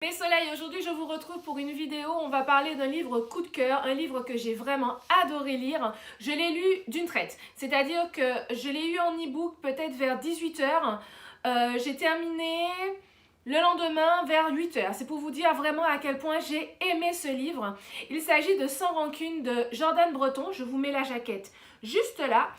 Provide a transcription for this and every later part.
Mes soleils, aujourd'hui je vous retrouve pour une vidéo où on va parler d'un livre coup de cœur, un livre que j'ai vraiment adoré lire. Je l'ai lu d'une traite, c'est-à-dire que je l'ai eu en e-book peut-être vers 18h. J'ai terminé le lendemain vers 8h. C'est pour vous dire vraiment à quel point j'ai aimé ce livre. Il s'agit de Sans rancune de Jordan Breton. Je vous mets la jaquette juste là.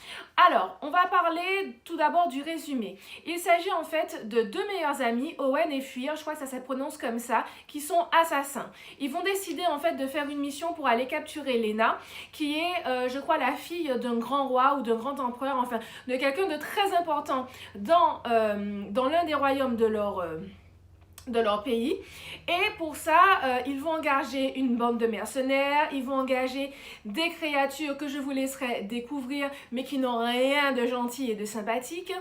Alors, on va parler tout d'abord du résumé. Il s'agit en fait de deux meilleurs amis, Owen et Fuir, je crois que ça se prononce comme ça, qui sont assassins. Ils vont décider en fait de faire une mission pour aller capturer Lena, qui est, je crois, la fille d'un grand roi ou d'un grand empereur, enfin, de quelqu'un de très important dans l'un des royaumes de leur pays. Et pour ça, ils vont engager une bande de mercenaires, ils vont engager des créatures que je vous laisserai découvrir, mais qui n'ont rien de gentil et de sympathique.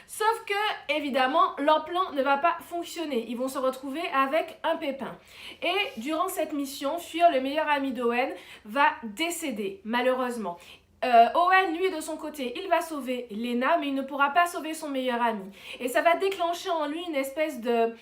Sauf que, évidemment, leur plan ne va pas fonctionner. Ils vont se retrouver avec un pépin. Et durant cette mission, Fuir, le meilleur ami d'Owen, va décéder, malheureusement. Owen, lui, de son côté, il va sauver Lena, mais il ne pourra pas sauver son meilleur ami. Et ça va déclencher en lui une espèce de...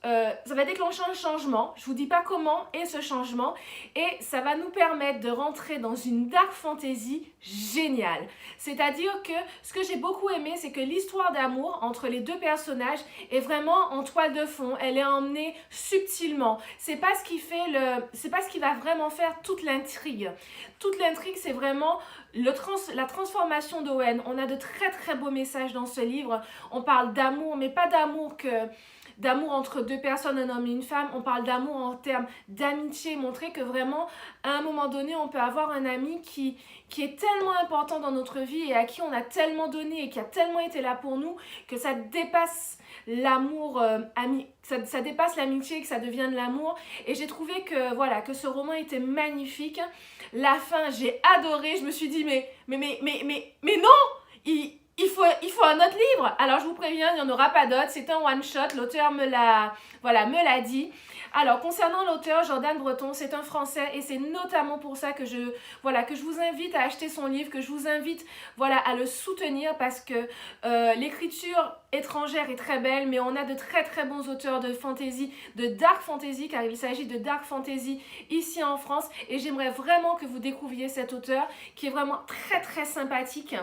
ça va déclencher un changement, je ne vous dis pas comment est ce changement, et ça va nous permettre de rentrer dans une dark fantasy géniale. C'est-à-dire que ce que j'ai beaucoup aimé, c'est que l'histoire d'amour entre les deux personnages est vraiment en toile de fond, elle est emmenée subtilement. C'est pas ce qui va vraiment faire toute l'intrigue. Toute l'intrigue, c'est vraiment la transformation d'Owen. On a de très très beaux messages dans ce livre. On parle d'amour, mais pas d'amour entre deux personnes, un homme et une femme. On parle d'amour en termes d'amitié, montrer que vraiment, à un moment donné, on peut avoir un ami qui est tellement important dans notre vie et à qui on a tellement donné et qui a tellement été là pour nous que ça dépasse l'amour ça dépasse l'amitié, que ça devient de l'amour. Et j'ai trouvé que, voilà, que ce roman était magnifique. La fin, j'ai adoré. Je me suis dit, mais non, il faut un autre livre. Alors je vous préviens, il n'y en aura pas d'autre. C'est un one shot. L'auteur me l'a dit. Alors concernant l'auteur, Jordan Breton, c'est un Français et c'est notamment pour ça que je vous invite à acheter son livre, que je vous invite à le soutenir parce que l'écriture étrangère est très belle, mais on a de très très bons auteurs de fantasy, de dark fantasy, car il s'agit de dark fantasy ici en France, et j'aimerais vraiment que vous découvriez cet auteur qui est vraiment très très sympathique.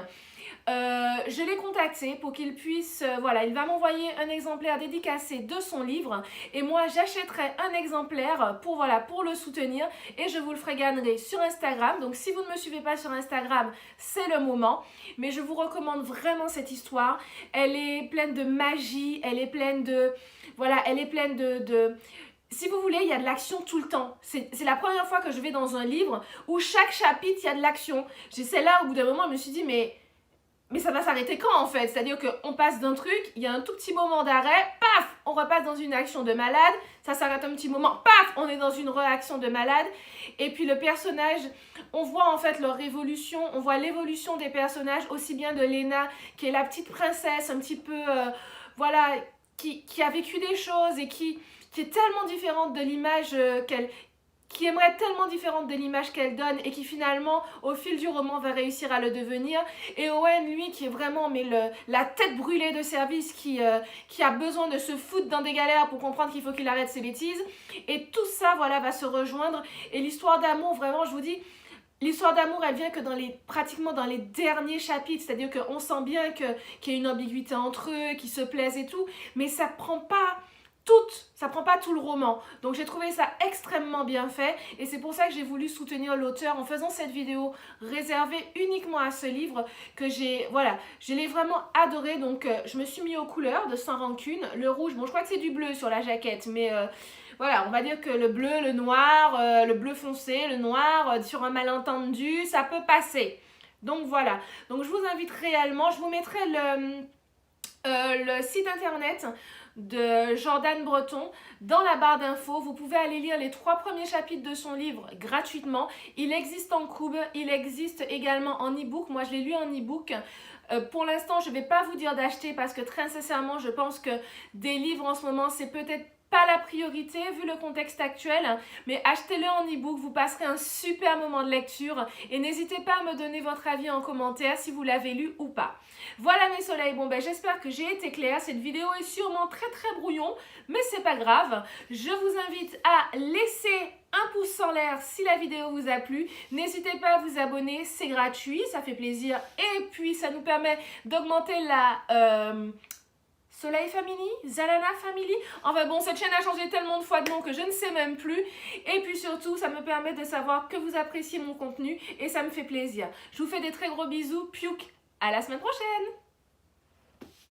Je l'ai contacté pour qu'il puisse, il va m'envoyer un exemplaire dédicacé de son livre et moi j'achèterai un exemplaire pour le soutenir et je vous le ferai gagner sur Instagram. Donc si vous ne me suivez pas sur Instagram, c'est le moment, mais je vous recommande vraiment cette histoire. Elle est pleine de magie, elle est pleine de... Si vous voulez, il y a de l'action tout le temps. C'est la première fois que je vais dans un livre où chaque chapitre, il y a de l'action. C'est là, au bout d'un moment, je me suis dit, mais ça va s'arrêter quand en fait? C'est-à-dire qu'on passe d'un truc, il y a un tout petit moment d'arrêt, paf, on repasse dans une action de malade, ça s'arrête un petit moment, paf, on est dans une réaction de malade. Et puis le personnage, on voit en fait leur évolution, on voit l'évolution des personnages, aussi bien de Lena, qui est la petite princesse, un petit peu, qui a vécu des choses et qui est tellement différente de l'image qui aimerait tellement différente de l'image qu'elle donne et qui finalement au fil du roman va réussir à le devenir, et Owen lui qui est vraiment la tête brûlée de service qui a besoin de se foutre dans des galères pour comprendre qu'il faut qu'il arrête ses bêtises, et tout ça va se rejoindre. Et l'histoire d'amour, vraiment je vous dis, l'histoire d'amour, elle vient que pratiquement dans les derniers chapitres, c'est-à-dire qu'on sent bien qu'il y a une ambiguïté entre eux, qu'ils se plaisent et tout, mais ça prend pas tout le roman. Donc j'ai trouvé ça extrêmement bien fait et c'est pour ça que j'ai voulu soutenir l'auteur en faisant cette vidéo réservée uniquement à ce livre que je l'ai vraiment adoré. Donc je me suis mis aux couleurs de Sans rancune, le rouge, bon je crois que c'est du bleu sur la jaquette, mais on va dire que le bleu, le noir, le bleu foncé, le noir, sur un malentendu, ça peut passer. Donc voilà, donc je vous invite réellement, je vous mettrai le site internet de Jordan Breton dans la barre d'infos. Vous pouvez aller lire les 3 premiers chapitres de son livre gratuitement. Il existe en Kobo, il existe également en e-book. Moi je l'ai lu en e-book. Pour l'instant je ne vais pas vous dire d'acheter parce que très sincèrement je pense que des livres en ce moment c'est peut-être pas la priorité vu le contexte actuel, mais achetez-le en e-book, vous passerez un super moment de lecture et n'hésitez pas à me donner votre avis en commentaire si vous l'avez lu ou pas. Voilà mes soleils, bon ben j'espère que j'ai été claire, cette vidéo est sûrement très brouillon, mais c'est pas grave. Je vous invite à laisser un pouce en l'air si la vidéo vous a plu. N'hésitez pas à vous abonner, c'est gratuit, ça fait plaisir et puis ça nous permet d'augmenter la... Soleil Family, Zalana Family, enfin bon, cette chaîne a changé tellement de fois de nom que je ne sais même plus. Et puis surtout, ça me permet de savoir que vous appréciez mon contenu et ça me fait plaisir. Je vous fais des très gros bisous, piouk, à la semaine prochaine.